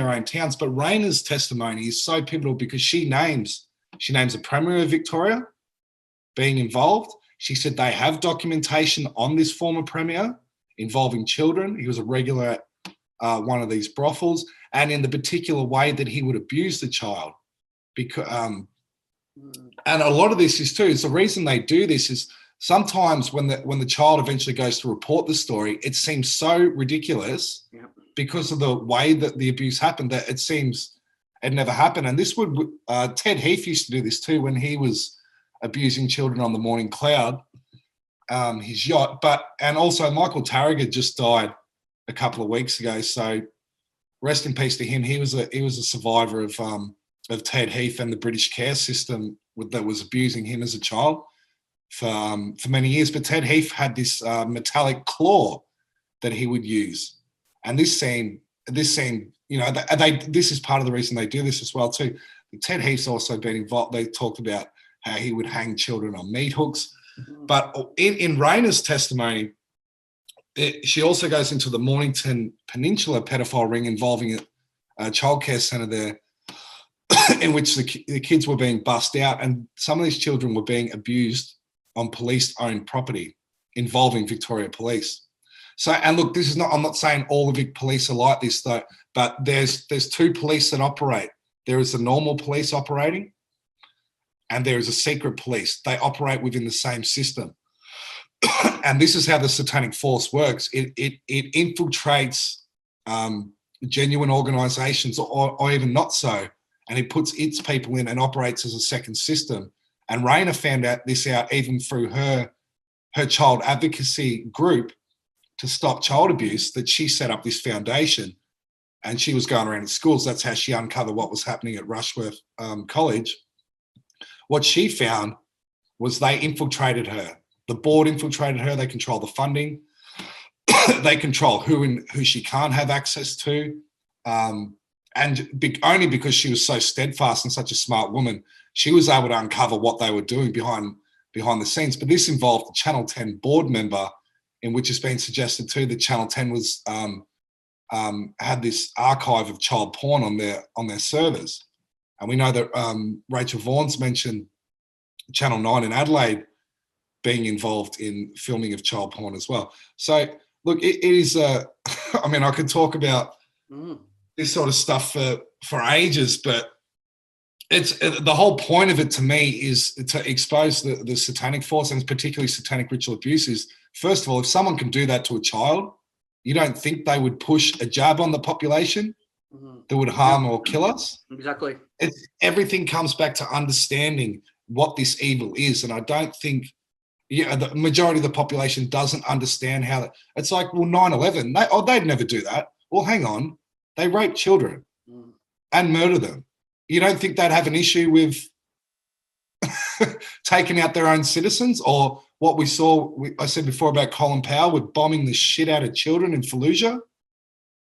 their own towns. But Rayna's testimony is so pivotal because she names a Premier of Victoria being involved. She said they have documentation on this former Premier involving children. He was a regular at one of these brothels, and in the particular way that he would abuse the child. Because, and a lot of this is the reason they do this is sometimes when the child eventually goes to report the story, it seems so ridiculous because of the way that the abuse happened that it seems it never happened. And this would, Ted Heath used to do this too when he was abusing children on the Morning Cloud, his yacht. And also Michael Tarragher just died a couple of weeks ago. So rest in peace to him. He was a survivor of Ted Heath and the British care system that was abusing him as a child for many years. But Ted Heath had this metallic claw that he would use, and this seemed, you know, this is part of the reason they do this as well too. Ted Heath's also been involved. They talked about how he would hang children on meat hooks. But in Rayna's testimony, she also goes into the Mornington Peninsula pedophile ring involving a childcare centre there, in which the kids were being bussed out, and some of these children were being abused on police-owned property involving Victoria Police. So, and look, this is not, I'm not saying all the Vic police are like this though, but there's two police that operate. There is the normal police operating, and there is a secret police. They operate within the same system. And this is how the satanic force works. It infiltrates genuine organisations or even not so, and it puts its people in and operates as a second system. And Rayna found this out even through her child advocacy group to stop child abuse, that she set up this foundation, and she was going around in schools. That's how she uncovered what was happening at Rushworth College. What she found was they infiltrated her. The board infiltrated her. They control the funding. They control who she can't have access to. And only because she was so steadfast and such a smart woman, she was able to uncover what they were doing behind the scenes. But this involved a Channel 10 board member, in which it's been suggested too that Channel 10 was had this archive of child porn on their servers. And we know that Rachel Vaughan's mentioned Channel 9 in Adelaide being involved in filming of child porn as well. So look, it is, I mean, I could talk about this sort of stuff for ages, but it's the whole point of it to me is to expose the satanic force, and particularly satanic ritual abuse. Is, first of all, if someone can do that to a child, you don't think they would push a jab on the population that would harm or kill us? Exactly. Everything comes back to understanding what this evil is. And I don't think, the majority of the population doesn't understand how it's like, well, 9/11, they'd never do that. Well, hang on. They rape children and murder them. You don't think they'd have an issue with taking out their own citizens? Or what we saw, I said before about Colin Powell with bombing the shit out of children in Fallujah?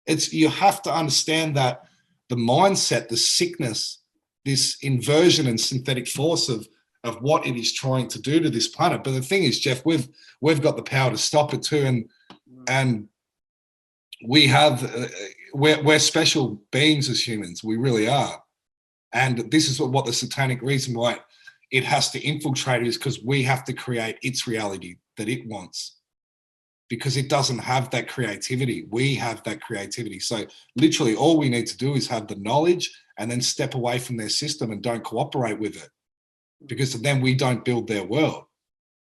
You have to understand that the mindset, the sickness, this inversion and synthetic force of what it is trying to do to this planet. But the thing is, Jeff, we've got the power to stop it too, and we have we're special beings as humans. We really are. And this is what the satanic reason why it has to infiltrate is because we have to create its reality that it wants, because it doesn't have that creativity. We have that creativity. So literally all we need to do is have the knowledge and then step away from their system and don't cooperate with it, because then we don't build their world.